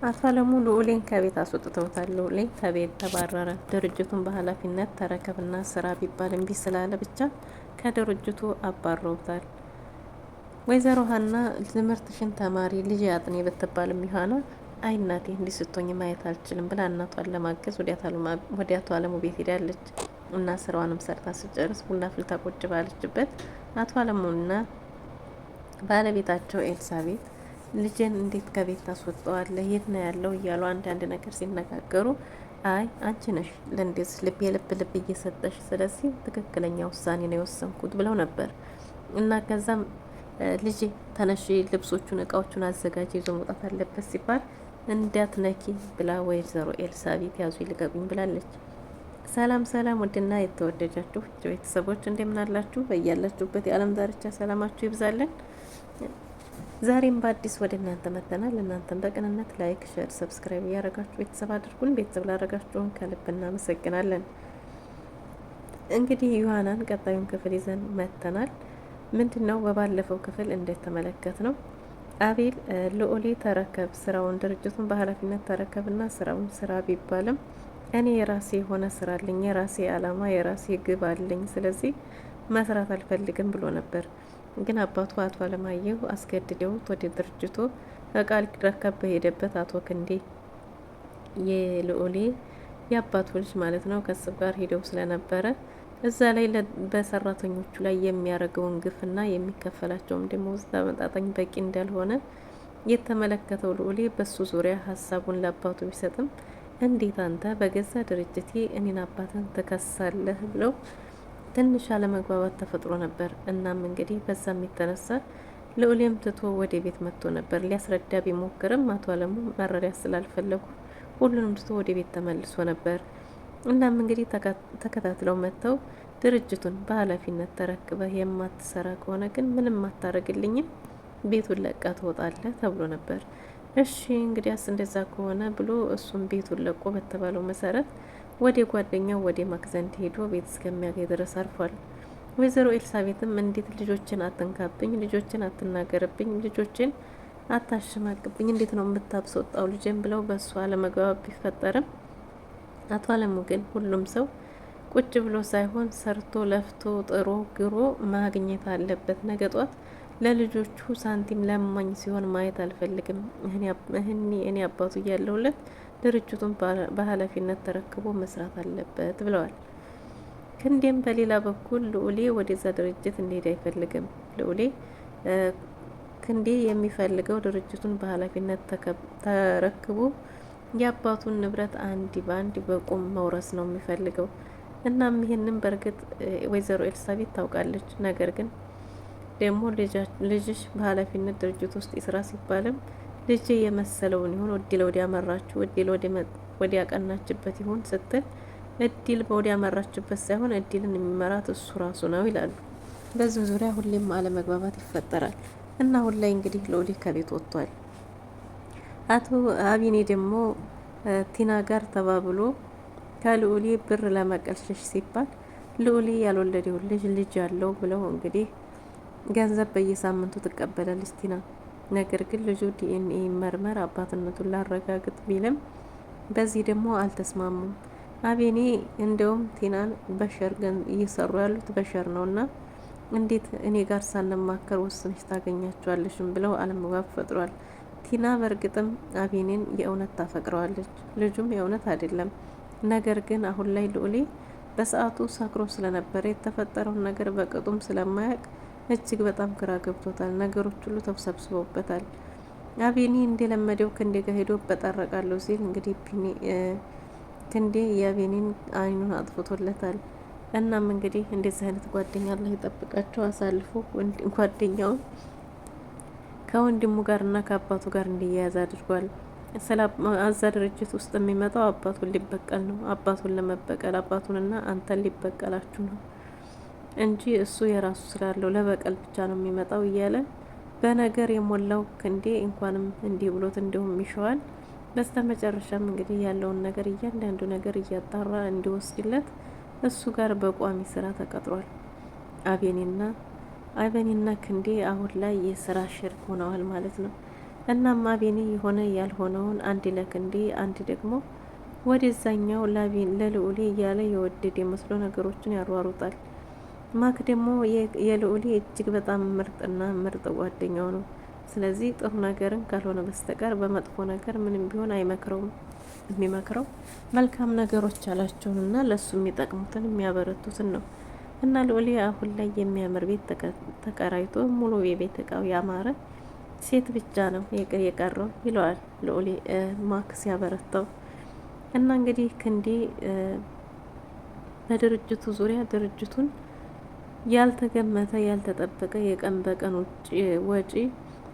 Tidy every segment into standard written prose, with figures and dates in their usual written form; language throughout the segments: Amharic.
አቶ አለሙ ልዑሌን ከቤት አስወጥተውታል። ልዑሌ ከቤት ተባረረ። ድርጅቱን በኃላፊነት ተረከብና ስራ ቢባል እምቢ ስላለ ብቻ ከድርጅቱ አባረውታል። ወይዘሮ ሀና ትምህርትሽን ተማሪ ልጅ አጥኔ ብትባልም ዮሐና አይ እናቴ እንዲህ ስትሆኝ ማየት አልችልም ብላ እናቷን ለማገዝ ወደ አቶ አለሙ ቤት ሄዳለች እና ስራዋንም ሰርታ ስጨርስ ቡና ፍልታ ቁጭ ባለችበት አቶ አለሙና ባለቤታቸው ኤልሳቤት ልጅን እንዴት ከቤት ታስወጣዋለህ? የት ነው ያለው? እያሉ አንዳንድ ነገር ሲነጋገሩ አይ አንቺ ነሽ ለእንዴት ልብ የልብ እየሰጠሽ ስለዚህ ትክክለኛ ውሳኔ ነው የወሰንኩት ብለው ነበር እና ከዛም ልጅ ተነሺ ልብሶቹን እቃዎቹን አዘጋጅ ይዞ መውጣት አለበት ሲባል እንዳትነኪ ብላ ወይዘሮ ኤልሳቤት ያዙ ይልቀቁኝ ብላለች። ሰላም ሰላም፣ ውድና የተወደዳችሁ ቤተሰቦች እንደምን አላችሁ? በያላችሁበት የዓለም ዳርቻ ሰላማችሁ ይብዛልን። ዛሬም በአዲስ ወደ እናንተ መጥተናል። እናንተም በቅንነት ላይክ፣ ሼር፣ ሰብስክራይብ እያደረጋችሁ ቤተሰብ አድርጉን። ቤተሰብ ላደረጋችሁን ከልብ እናመሰግናለን። እንግዲህ ዮሐናን ቀጣዩን ክፍል ይዘን መጥተናል። ምንድነው በባለፈው ክፍል እንደተመለከት ነው አቤል ልዑሌ ተረከብ ስራውን ድርጅቱን በኃላፊነት ተረከብና ስራውን ስራ ቢባልም እኔ የራሴ የሆነ ስራ አለኝ፣ የራሴ አላማ፣ የራሴ ግብ አለኝ፣ ስለዚህ መስራት አልፈልግም ብሎ ነበር። ግን አባቱ አቶ አለማየሁ አስገድደውት ወደ ድርጅቱ እቃ ሊረከብ በሄደበት አቶ ክንዴ የልዑሌ የአባቱ ልጅ ማለት ነው ከሱ ጋር ሄደው ስለነበረ እዛ ላይ በሰራተኞቹ ላይ የሚያደርገውን ግፍና የሚከፈላቸውም ደሞዝ ተመጣጣኝ በቂ እንዳልሆነ የተመለከተው ልዑሌ በሱ ዙሪያ ሀሳቡን ለአባቱ ቢሰጥም እንዴት አንተ በገዛ ድርጅቴ እኔን አባትን ትከሳለህ ብለው ትንሽ አለመግባባት ተፈጥሮ ነበር። እናም እንግዲህ በዛም የተነሳ ልዑሌም ትቶ ወደ ቤት መጥቶ ነበር። ሊያስረዳ ቢሞክርም አቶ አለሙ መረዳት ስላልፈለጉ ሁሉንም ትቶ ወደ ቤት ተመልሶ ነበር። እናም እንግዲህ ተከታትለው መጥተው ድርጅቱን በኃላፊነት ተረክበህ የማትሰራ ከሆነ ግን ምንም አታረግልኝም፣ ቤቱን ለቃ ትወጣለህ ተብሎ ነበር። እሺ እንግዲያስ እንደዛ ከሆነ ብሎ እሱም ቤቱን ለቆ በተባለው መሰረት ወደ ጓደኛው ወደ ማክዘንድ ሄዶ ቤት እስከሚያገኝ ድረስ አርፏል። ወይዘሮ ኤልሳቤትም እንዴት ልጆችን አትንካብኝ፣ ልጆችን አትናገርብኝ፣ ልጆችን አታሸማቅብኝ፣ እንዴት ነው የምታስወጣው ልጅን ብለው በእሱ አለመግባባት ቢፈጠርም አቶ አለሙ ግን ሁሉም ሰው ቁጭ ብሎ ሳይሆን ሰርቶ ለፍቶ ጥሮ ግሮ ማግኘት አለበት። ነገ ጧት ለልጆቹ ሳንቲም ለማኝ ሲሆን ማየት አልፈልግም። እኔ አባቱ እያለሁለት ድርጅቱን በኃላፊነት ተረክቦ መስራት አለበት ብለዋል። ክንዴም በሌላ በኩል ልዑሌ ወደዛ ድርጅት እንዲሄድ አይፈልግም። ልዑሌ ክንዴ የሚፈልገው ድርጅቱን በኃላፊነት ተረክቦ የአባቱን ንብረት አንድ በአንድ በቁም መውረስ ነው የሚፈልገው። እናም ይህንን በእርግጥ ወይዘሮ ኤልሳቤት ታውቃለች። ነገር ግን ደግሞ ልጅሽ በኃላፊነት ድርጅት ውስጥ ይስራ ሲባልም ልጅ የመሰለውን ይሁን እድል ወዲያ መራችሁ እድል ወዲያ ቀናችበት ይሁን ስትል እድል ወዲያ መራችበት ሳይሆን እድልን የሚመራት እሱ ራሱ ነው ይላሉ። በዚህ ዙሪያ ሁሌም አለመግባባት ይፈጠራል እና አሁን ላይ እንግዲህ ልዑሌ ከቤት ወጥቷል። አቶ አቢኔ ደግሞ ቲና ጋር ተባብሎ ከልዑሌ ብር ለመቀልሸሽ ሲባል ልዑሌ ያልወለደውን ልጅ ያለው ብለው እንግዲህ ገንዘብ በየሳምንቱ ትቀበላለች ቲና። ነገር ግን ልጁ ዲኤንኤ መርመር አባትነቱን ላረጋግጥ ቢልም በዚህ ደግሞ አልተስማሙም። አቤኔ እንደውም ቲናን በሸር እየሰሩ ያሉት በሸር ነውና እንዴት እኔ ጋር ሳንማከር ወስነሽ ታገኛቸዋለሽም ብለው አለመግባባት ፈጥሯል። ቲና በእርግጥም አቤኔን የእውነት ታፈቅረዋለች፣ ልጁም የእውነት አይደለም። ነገር ግን አሁን ላይ ልዑሌ በሰዓቱ ሰክሮ ስለነበረ የተፈጠረውን ነገር በቅጡም ስለማያውቅ እጅግ በጣም ግራ ገብቶታል። ነገሮች ሁሉ ተሰብስበውበታል። አቤኔ እንደለመደው ክንዴ ጋር ሄዶ በጠረቃለሁ ሲል እንግዲህ ክንዴ የአቤኔን አይኑን አጥፍቶለታል። እናም እንግዲህ እንደዚህ አይነት ጓደኛ አላህ ይጠብቃቸው። አሳልፎ ጓደኛውን ከወንድሙ ጋርና ከአባቱ ጋር እንዲያያዝ አድርጓል። አዛ ድርጅት ውስጥ የሚመጣው አባቱን ሊበቀል ነው። አባቱን ለመበቀል አባቱንና አንተን ሊበቀላችሁ ነው እንጂ እሱ የራሱ ስላለው ለበቀል ብቻ ነው የሚመጣው እያለ በነገር የሞላው ክንዴ እንኳንም እንዲህ ብሎት እንዲሁም ይሸዋል። በስተመጨረሻም እንግዲህ ያለውን ነገር እያንዳንዱ ነገር እያጣራ እንዲወስድለት እሱ ጋር በቋሚ ስራ ተቀጥሯል። አቤኔና ክንዴ አሁን ላይ የስራ ሽርክ ሆነዋል ማለት ነው። እናም አቤኔ የሆነ ያልሆነውን አንድ ለክንዴ አንድ ደግሞ ወደዛኛው ለልዑሌ እያለ የወደደ መስሎ ነገሮችን ያሯሩጣል። ማክ ደግሞ የልዑሌ እጅግ በጣም ምርጥና ምርጥ ጓደኛው ነው። ስለዚህ ጥሩ ነገርን ካልሆነ በስተቀር በመጥፎ ነገር ምንም ቢሆን አይመክረውም። የሚመክረው መልካም ነገሮች አላቸውንና ለሱ የሚጠቅሙትን የሚያበረቱትን ነው። እና ልዑሌ አሁን ላይ የሚያምር ቤት ተከራይቶ ሙሉ የቤት እቃው ያማረ ሴት ብቻ ነው የቀረው ይለዋል ልዑሌ ማክ ሲያበረታው። እና እንግዲህ ክንዴ በድርጅቱ ዙሪያ ድርጅቱን ያልተገመተ ያልተጠበቀ የቀን በቀን ወጪ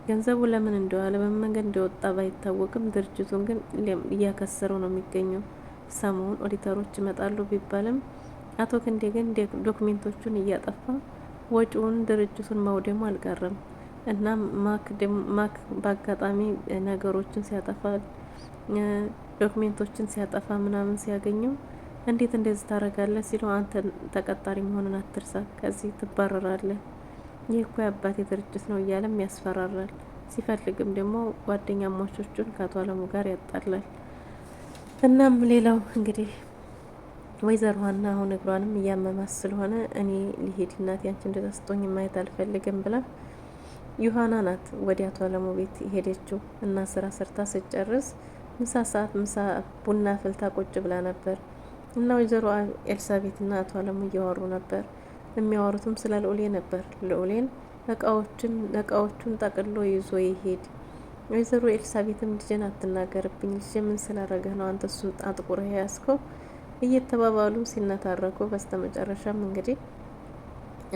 ገንዘቡ ለምን እንደዋለ በመንገድ እንደወጣ ባይታወቅም ድርጅቱን ግን እያከሰረው ነው የሚገኘው። ሰሞኑን ኦዲተሮች ይመጣሉ ቢባልም አቶ ክንዴ ግን ዶክሜንቶቹን እያጠፋ ወጪውን ድርጅቱን ማውደሙ አልቀረም እና ማክ በአጋጣሚ ነገሮችን ሲያጠፋ ዶክሜንቶችን ሲያጠፋ ምናምን ሲያገኘው እንዴት እንደዚህ ታደርጋለህ ሲለው አንተ ተቀጣሪ መሆኑን አትርሳ፣ ከዚህ ትባረራለህ፣ ይህ እኮ የአባቴ ድርጅት ነው እያለም ያስፈራራል። ሲፈልግም ደግሞ ጓደኛ ሟቾቹን ከአቶ አለሙ ጋር ያጣላል። እናም ሌላው እንግዲህ ወይዘሮ ሀና አሁን እግሯንም እያመማት ስለሆነ እኔ ሊሄድ እናቴ አንቺ እንደተስጦኝ ማየት አልፈልግም ብላ ዮሀና ናት ወደ አቶ አለሙ ቤት ሄደችው እና ስራ ሰርታ ስጨርስ ምሳ ሰዓት ምሳ ቡና ፍልታ ቁጭ ብላ ነበር እና ወይዘሮ ኤልሳቤትና አቶ አለሙ እያወሩ ነበር። የሚያወሩትም ስለ ልዑሌ ነበር። ልዑሌን እቃዎቹን ጠቅሎ ይዞ ይሄድ። ወይዘሮ ኤልሳቤትም ልጅን አትናገርብኝ፣ ልጅ ምን ስላረገህ ነው አንተ እሱን አጥቁረህ ያዝከው እየተባባሉ ሲነታረኩ በስተመጨረሻም እንግዲህ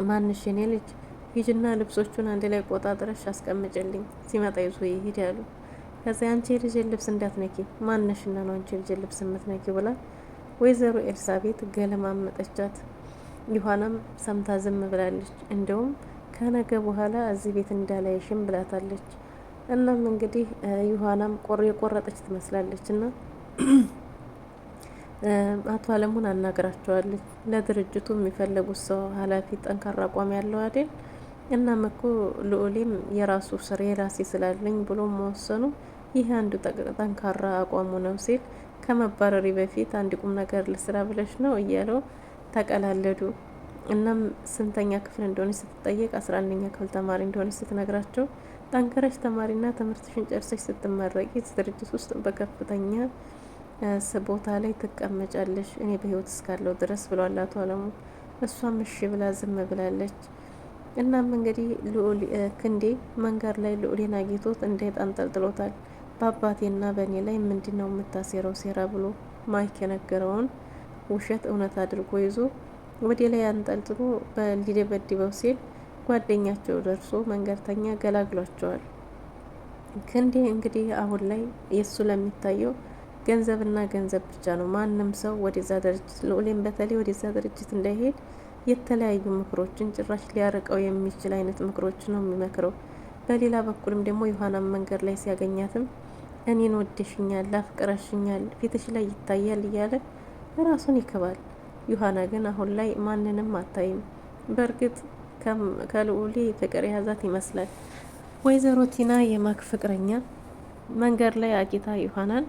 ማንሽ የኔ ልጅ ሂጅና ልብሶቹን አንድ ላይ ቆጣጥረሽ አስቀምጭልኝ ሲመጣ ይዞ ይሄድ ያሉ። ከዚያ አንቺ የልጅን ልብስ እንዳትነኪ ማንሽና ነው አንቺ የልጅን ልብስ የምትነኪ ብላ ወይዘሮ ኤልሳቤት ገለማመጠቻት። ዮሀናም ሰምታ ዝም ብላለች። እንደውም ከነገ በኋላ እዚህ ቤት እንዳላይሽም ብላታለች። እናም እንግዲህ ዮሀናም የቆረጠች ትመስላለች እና አቶ አለሙን አናግራቸዋለች። ለድርጅቱ የሚፈለጉት ሰው ኃላፊ ጠንካራ አቋም ያለው አይደል? እናም እኮ ልዑሌም የራሱ ስራ የራሴ ስላለኝ ብሎ መወሰኑ ይህ አንዱ ጠንካራ አቋሙ ነው ሲል ከመባረሪ በፊት አንድ ቁም ነገር ልስራ ብለሽ ነው እያለው ተቀላለዱ። እናም ስንተኛ ክፍል እንደሆነች ስትጠየቅ 11ኛ ክፍል ተማሪ እንደሆነች ስትነግራቸው ጠንከረሽ ተማሪና ትምህርትሽን ጨርሰሽ ስትመረቂ ድርጅት ውስጥ በከፍተኛ ቦታ ላይ ትቀመጫለሽ እኔ በህይወት እስካለው ድረስ ብሏል አቶ አለሙ። እሷም እሺ ብላ ዝም ብላለች። እናም እንግዲህ ክንዴ መንገድ ላይ ልዑሌን አግኝቶት እንዴት አንጠልጥሎታል። በአባቴና በእኔ ላይ ምንድን ነው የምታሴረው ሴራ ብሎ ማይክ የነገረውን ውሸት እውነት አድርጎ ይዞ ወደ ላይ አንጠልጥሎ ሊደበድበው ሲል ጓደኛቸው ደርሶ መንገድተኛ ገላግሏቸዋል። ክንዴ እንግዲህ አሁን ላይ የእሱ ለሚታየው ገንዘብና ገንዘብ ብቻ ነው። ማንም ሰው ወደዛ ድርጅት ልዑሌን በተለይ ወደዛ ድርጅት እንዳይሄድ የተለያዩ ምክሮችን ጭራሽ ሊያርቀው የሚችል አይነት ምክሮችን ነው የሚመክረው። በሌላ በኩልም ደግሞ ዮሀናን መንገድ ላይ ሲያገኛትም እኔን ወደሽኛል፣ አፍቅረሽኛል፣ ፊትሽ ላይ ይታያል እያለ ራሱን ይክባል። ዮሀና ግን አሁን ላይ ማንንም አታይም። በእርግጥ ከልዑሌ ፍቅር የያዛት ይመስላል። ወይዘሮ ቲና የማክ ፍቅረኛ መንገድ ላይ አጊታ ዮሀናን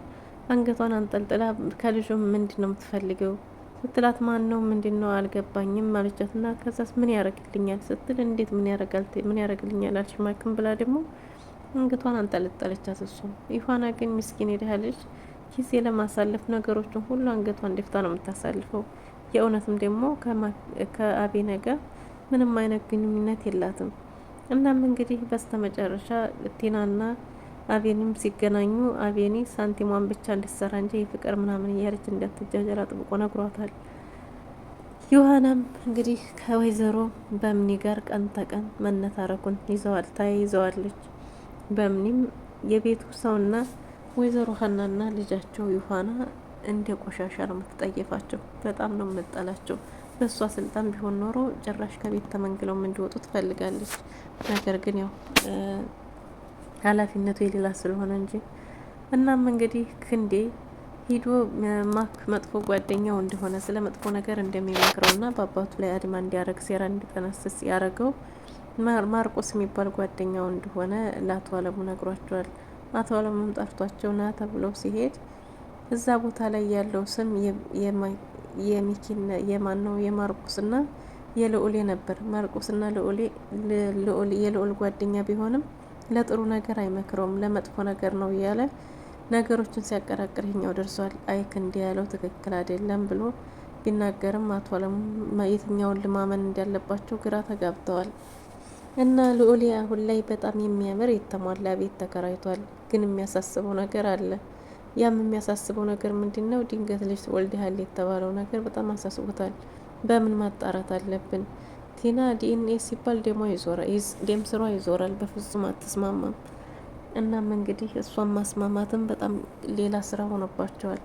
አንገቷን አንጠልጥላ ከልጁም ምንድን ነው የምትፈልገው ስትላት ማን ነው ምንድን ነው አልገባኝም ማለቻትና ከዛስ ምን ያደርግልኛል ስትል እንዴት ምን ያደርግልኛል አልሽ ማክም ብላ ደግሞ አንገቷን አንጠለጠለቻት። እሱም ዮሀና ግን ምስኪን ሄዳለች። ጊዜ ለማሳለፍ ነገሮችን ሁሉ አንገቷን ደፍታ ነው የምታሳልፈው። የእውነትም ደግሞ ከአቤኔ ጋር ምንም አይነት ግንኙነት የላትም። እናም እንግዲህ በስተመጨረሻ ቲናና አቤኔም ሲገናኙ አቤኔ ሳንቲሟን ብቻ እንድትሰራ እንጂ የፍቅር ምናምን እያለች እንዳትጃጀል አጥብቆ ነግሯታል። ዮሀናም እንግዲህ ከወይዘሮ በምኒ ጋር ቀን ተቀን መነታረኩን ተያይዘዋለች። በምኒም የቤቱ ሰውና ወይዘሮ ሀናና ልጃቸው ዮሀና እንደ ቆሻሻ ነው የምትጠየፋቸው። በጣም ነው የምጠላቸው። በእሷ ስልጣን ቢሆን ኖሮ ጭራሽ ከቤት ተመንግለው እንዲወጡ ትፈልጋለች። ነገር ግን ያው ኃላፊነቱ የሌላ ስለሆነ እንጂ። እናም እንግዲህ ክንዴ ሂዶ ማክ መጥፎ ጓደኛው እንደሆነ ስለ መጥፎ ነገር እንደሚመክረውና በአባቱ ላይ አድማ እንዲያረግ ሴራ እንዲጠነስስ ያረገው ማርቆስ የሚባል ጓደኛው እንደሆነ ለአቶ አለሙ ነግሯቸዋል። አቶ አለሙም ጠርቷቸው ና ተብለው ሲሄድ እዛ ቦታ ላይ ያለው ስም የሚኪና የማን ነው የማርቆስና የልዑሌ ነበር። ማርቆስና የልዑል ጓደኛ ቢሆንም ለጥሩ ነገር አይመክረውም፣ ለመጥፎ ነገር ነው እያለ ነገሮችን ሲያቀራቅር ይኸኛው ደርሷል። አይክ እንዲህ ያለው ትክክል አይደለም ብሎ ቢናገርም አቶ አለሙ የትኛውን ልማመን እንዳለባቸው ግራ ተጋብተዋል። እና ልዑሌ አሁን ላይ በጣም የሚያምር የተሟላ ቤት ተከራይቷል። ግን የሚያሳስበው ነገር አለ። ያም የሚያሳስበው ነገር ምንድን ነው? ድንገት ልጅ ወልደሃል የተባለው ነገር በጣም አሳስቦታል። በምን ማጣራት አለብን? ቲና ዲኤንኤ ሲባል ደም ስሯ ይዞራል። በፍጹም አትስማማም። እናም እንግዲህ እሷን ማስማማትም በጣም ሌላ ስራ ሆኖባቸዋል።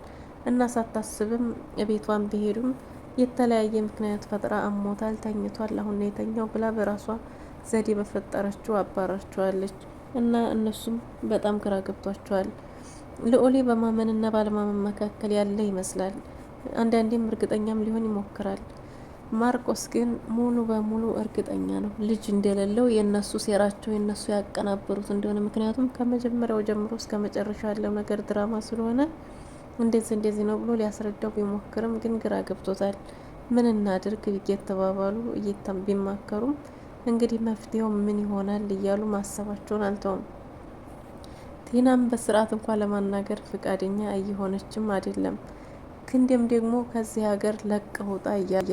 እና ሳታስብም ቤቷን ቢሄዱም የተለያየ ምክንያት ፈጥራ አሞታል፣ ተኝቷል፣ አሁን ነው የተኛው ብላ በራሷ ዘዴ በፈጠረችው አባራቸዋለች። እና እነሱም በጣም ግራ ገብቷቸዋል። ልዑሌ በማመንና ባለማመን መካከል ያለ ይመስላል። አንዳንዴም እርግጠኛም ሊሆን ይሞክራል። ማርቆስ ግን ሙሉ በሙሉ እርግጠኛ ነው ልጅ እንደሌለው፣ የነሱ ሴራቸው የነሱ ያቀናበሩት እንደሆነ። ምክንያቱም ከመጀመሪያው ጀምሮ እስከ መጨረሻ ያለው ነገር ድራማ ስለሆነ እንደዚህ ነው ብሎ ሊያስረዳው ቢሞክርም ግን ግራ ገብቶታል። ምን እናድርግ እየተባባሉ ቢማከሩም እንግዲህ መፍትሄው ምን ይሆናል እያሉ ማሰባቸውን አልተውም። ቲናም በስርዓት እንኳን ለማናገር ፍቃደኛ እየሆነችም አይደለም። ክንዴም ደግሞ ከዚህ ሀገር ለቀውጣ እያለ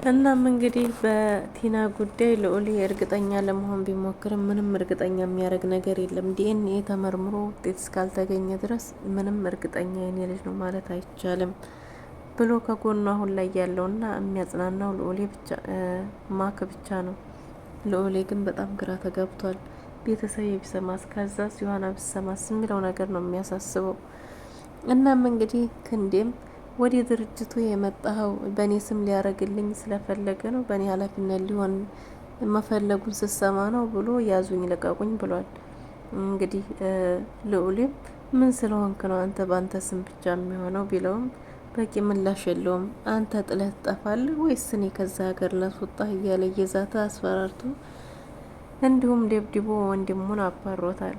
እናም እንግዲህ በቲና ጉዳይ ልዑል እርግጠኛ ለመሆን ቢሞክርም ምንም እርግጠኛ የሚያደርግ ነገር የለም። ዲኤንኤ ተመርምሮ ውጤት እስካልተገኘ ድረስ ምንም እርግጠኛ የኔ ልጅ ነው ማለት አይቻልም ብሎ ከጎኑ አሁን ላይ ያለውና የሚያጽናናው ልዑል ብቻ ማክ ብቻ ነው። ልዑል ግን በጣም ግራ ተጋብቷል። ቤተሰብ ቢሰማስ፣ ከዛስ ዮሐና ቢሰማስ የሚለው ነገር ነው የሚያሳስበው። እናም እንግዲህ ክንዴም ወደ ድርጅቱ የመጣኸው በእኔ ስም ሊያረግልኝ ስለፈለገ ነው፣ በእኔ ኃላፊነት ሊሆን መፈለጉን ስሰማ ነው ብሎ ያዙኝ ልቀቁኝ ብሏል። እንግዲህ ልዑልም ምን ስለሆንክ ነው አንተ በአንተ ስም ብቻ የሚሆነው ቢለውም በቂ ምላሽ የለውም። አንተ ጥለህ ትጠፋለህ ወይስ እኔ ከዛ ሀገር ላስወጣህ እያለ እየዛተ አስፈራርቶ እንዲሁም ደብድቦ ወንድሙን አባሮታል።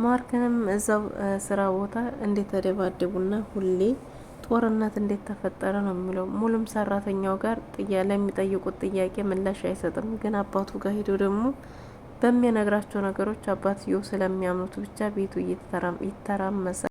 ማርክንም እዛው ስራ ቦታ እንደተደባደቡና ሁሌ ጦርነት እንዴት ተፈጠረ ነው የሚለው። ሙሉም ሰራተኛው ጋር ለሚጠይቁት ጥያቄ ምላሽ አይሰጥም። ግን አባቱ ጋር ሄዶ ደግሞ በሚነግራቸው ነገሮች አባትየው ስለሚያምኑት ብቻ ቤቱ ይተራመሳል።